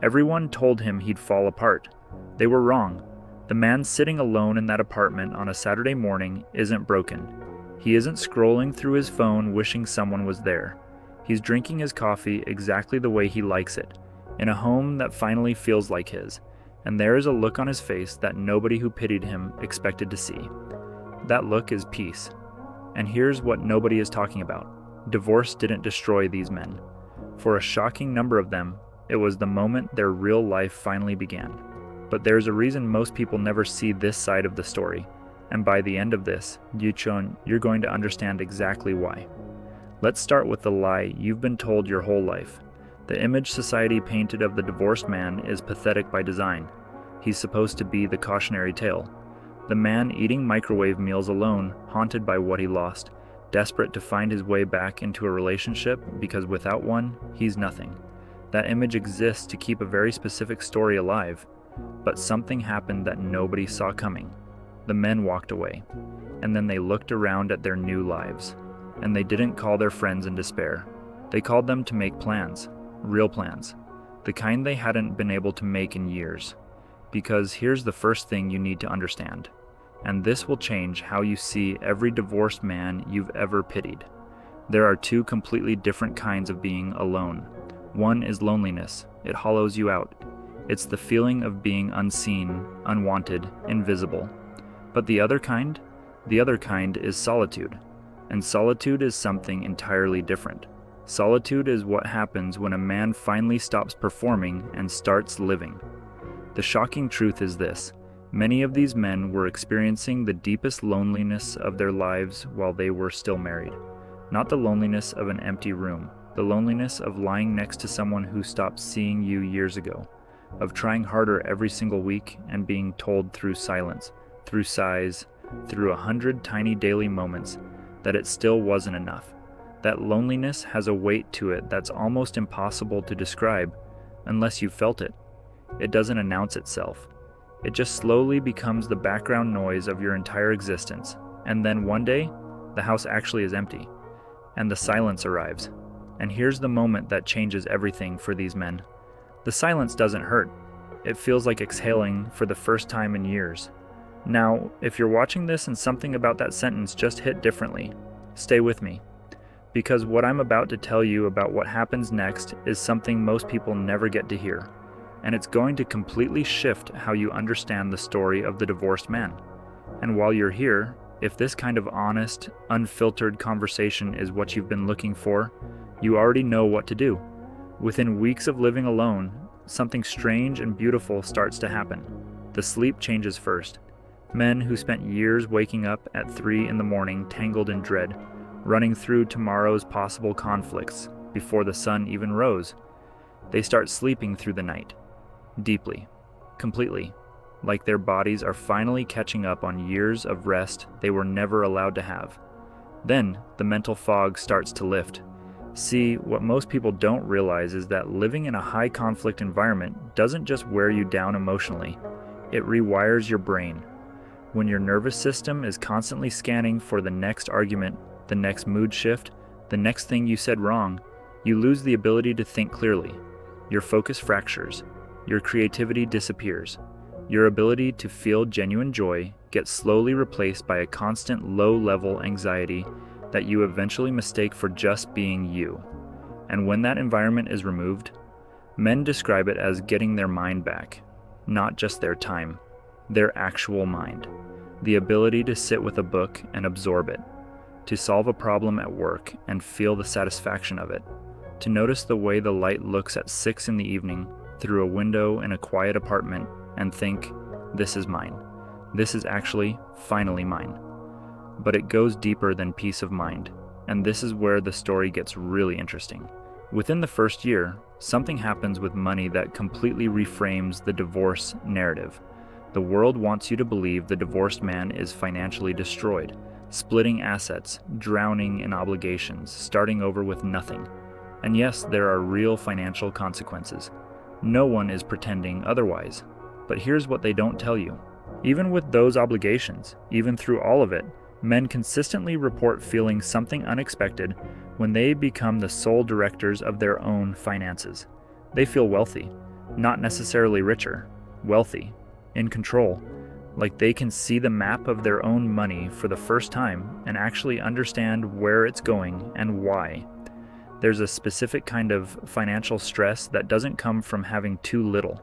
Everyone told him he'd fall apart. They were wrong. The man sitting alone in that apartment on a Saturday morning isn't broken. He isn't scrolling through his phone wishing someone was there. He's drinking his coffee exactly the way he likes it, in a home that finally feels like his, and there is a look on his face that nobody who pitied him expected to see. That look is peace. And here's what nobody is talking about. Divorce didn't destroy these men. For a shocking number of them, it was the moment their real life finally began. But there's a reason most people never see this side of the story, and by the end of this, Yuchon, you're going to understand exactly why. Let's start with the lie you've been told your whole life. The image society painted of the divorced man is pathetic by design. He's supposed to be the cautionary tale. The man eating microwave meals alone, haunted by what he lost, desperate to find his way back into a relationship because without one, he's nothing. That image exists to keep a very specific story alive. But something happened that nobody saw coming. The men walked away, and then they looked around at their new lives. And they didn't call their friends in despair. They called them to make plans, real plans, the kind they hadn't been able to make in years. Because here's the first thing you need to understand, and this will change how you see every divorced man you've ever pitied. There are two completely different kinds of being alone. One is loneliness. It hollows you out. It's the feeling of being unseen, unwanted, invisible. But the other kind is solitude. And solitude is something entirely different. Solitude is what happens when a man finally stops performing and starts living. The shocking truth is this: many of these men were experiencing the deepest loneliness of their lives while they were still married. Not the loneliness of an empty room, the loneliness of lying next to someone who stopped seeing you years ago, of trying harder every single week and being told through silence, through sighs, through 100 tiny daily moments that it still wasn't enough. That loneliness has a weight to it that's almost impossible to describe unless you felt it. It doesn't announce itself. It just slowly becomes the background noise of your entire existence. And then one day, the house actually is empty, and the silence arrives. And here's the moment that changes everything for these men. The silence doesn't hurt. It feels like exhaling for the first time in years. Now, if you're watching this and something about that sentence just hit differently, stay with me. Because what I'm about to tell you about what happens next is something most people never get to hear. And it's going to completely shift how you understand the story of the divorced man. And while you're here, if this kind of honest, unfiltered conversation is what you've been looking for, you already know what to do. Within weeks of living alone, something strange and beautiful starts to happen. The sleep changes first. Men who spent years waking up at 3 a.m. tangled in dread, running through tomorrow's possible conflicts before the sun even rose. They start sleeping through the night. Deeply. Completely. Like their bodies are finally catching up on years of rest they were never allowed to have. Then, the mental fog starts to lift. See, what most people don't realize is that living in a high-conflict environment doesn't just wear you down emotionally. It rewires your brain. When your nervous system is constantly scanning for the next argument, the next mood shift, the next thing you said wrong, you lose the ability to think clearly. Your focus fractures. Your creativity disappears. Your ability to feel genuine joy gets slowly replaced by a constant low-level anxiety that you eventually mistake for just being you. And when that environment is removed, men describe it as getting their mind back. Not just their time, their actual mind. The ability to sit with a book and absorb it. To solve a problem at work and feel the satisfaction of it. To notice the way the light looks at 6 p.m. through a window in a quiet apartment and think, this is mine. This is actually finally mine. But it goes deeper than peace of mind, and this is where the story gets really interesting. Within the first year, something happens with money that completely reframes the divorce narrative. The world wants you to believe the divorced man is financially destroyed, splitting assets, drowning in obligations, starting over with nothing. And yes, there are real financial consequences. No one is pretending otherwise. But here's what they don't tell you. Even with those obligations, even through all of it, men consistently report feeling something unexpected when they become the sole directors of their own finances. They feel wealthy. not necessarily richer, wealthy, in control, like they can see the map of their own money for the first time and actually understand where it's going and why. There's a specific kind of financial stress that doesn't come from having too little.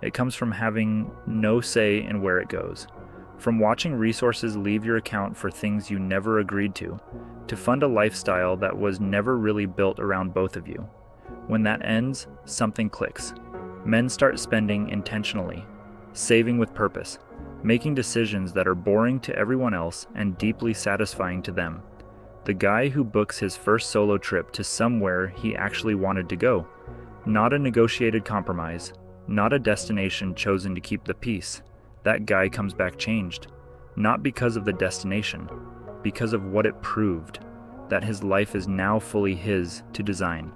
It comes from having no say in where it goes. From watching resources leave your account for things you never agreed to fund a lifestyle that was never really built around both of you. When that ends, something clicks. Men start spending intentionally, saving with purpose, making decisions that are boring to everyone else and deeply satisfying to them. The guy who books his first solo trip to somewhere he actually wanted to go. Not a negotiated compromise, not a destination chosen to keep the peace. That guy comes back changed, not because of the destination, because of what it proved, that his life is now fully his to design.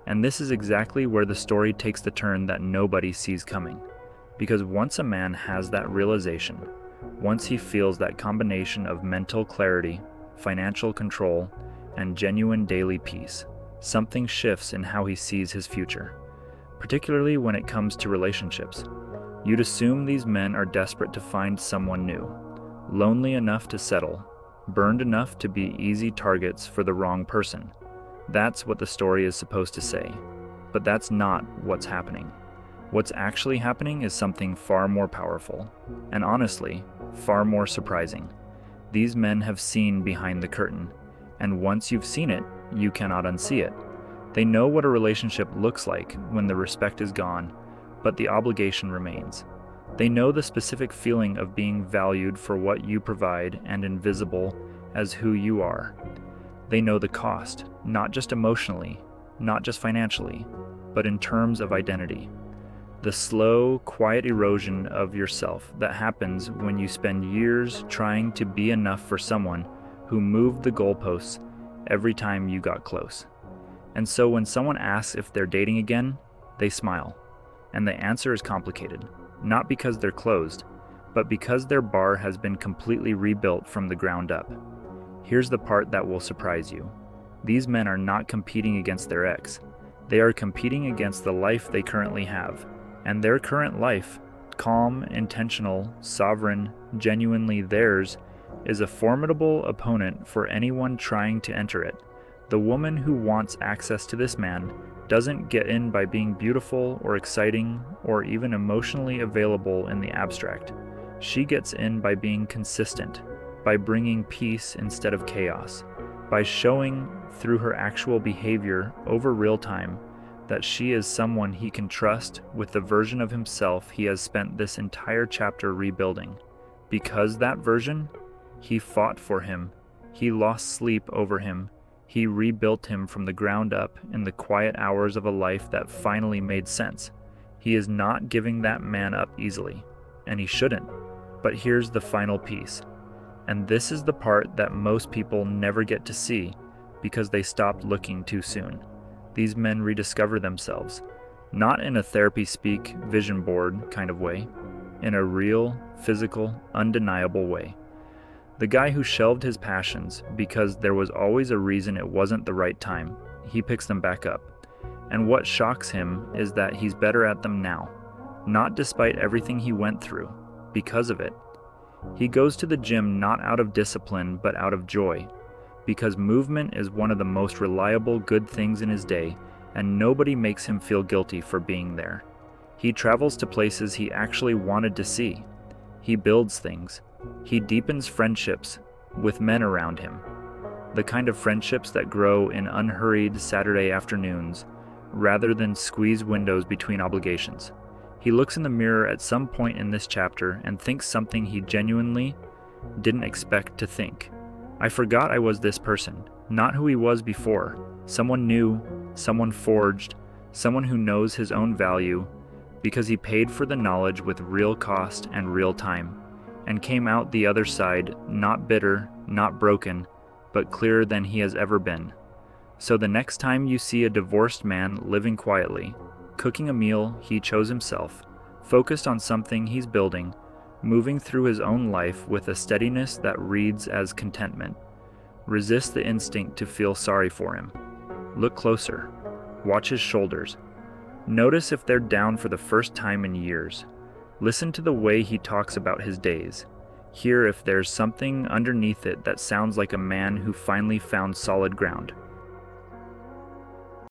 And this is exactly where the story takes the turn that nobody sees coming. Because once a man has that realization, once he feels that combination of mental clarity, financial control, and genuine daily peace, something shifts in how he sees his future, particularly when it comes to relationships. You'd assume these men are desperate to find someone new, lonely enough to settle, burned enough to be easy targets for the wrong person. That's what the story is supposed to say, but that's not what's happening. What's actually happening is something far more powerful, and honestly, far more surprising. These men have seen behind the curtain, and once you've seen it, you cannot unsee it. They know what a relationship looks like when the respect is gone, but the obligation remains. They know the specific feeling of being valued for what you provide and invisible as who you are. They know the cost, not just emotionally, not just financially, but in terms of identity. The slow, quiet erosion of yourself that happens when you spend years trying to be enough for someone who moved the goalposts every time you got close. And so when someone asks if they're dating again, they smile. And the answer is complicated, not because they're closed, but because their bar has been completely rebuilt from the ground up. Here's the part that will surprise you. These men are not competing against their ex. They are competing against the life they currently have. And their current life, calm, intentional, sovereign, genuinely theirs, is a formidable opponent for anyone trying to enter it. The woman who wants access to this man doesn't get in by being beautiful or exciting or even emotionally available in the abstract. She gets in by being consistent, by bringing peace instead of chaos, by showing through her actual behavior over real time that she is someone he can trust with the version of himself he has spent this entire chapter rebuilding. Because that version, he fought for him, he lost sleep over him, he rebuilt him from the ground up in the quiet hours of a life that finally made sense. He is not giving that man up easily, and he shouldn't. But here's the final piece. And this is the part that most people never get to see because they stopped looking too soon. These men rediscover themselves, not in a therapy speak, vision board kind of way, in a real, physical, undeniable way. The guy who shelved his passions because there was always a reason it wasn't the right time, he picks them back up. And what shocks him is that he's better at them now, not despite everything he went through, because of it. He goes to the gym not out of discipline but out of joy, because movement is one of the most reliable good things in his day, and nobody makes him feel guilty for being there. He travels to places he actually wanted to see. He builds things. He deepens friendships with men around him. The kind of friendships that grow in unhurried Saturday afternoons, rather than squeeze windows between obligations. He looks in the mirror at some point in this chapter and thinks something he genuinely didn't expect to think. I forgot I was this person, not who he was before. Someone new, someone forged, someone who knows his own value, because he paid for the knowledge with real cost and real time, and came out the other side not bitter, not broken, but clearer than he has ever been. So the next time you see a divorced man living quietly, cooking a meal he chose himself, focused on something he's building, moving through his own life with a steadiness that reads as contentment, resist the instinct to feel sorry for him. Look closer. Watch his shoulders. Notice if they're down for the first time in years. Listen to the way he talks about his days. Hear if there's something underneath it that sounds like a man who finally found solid ground.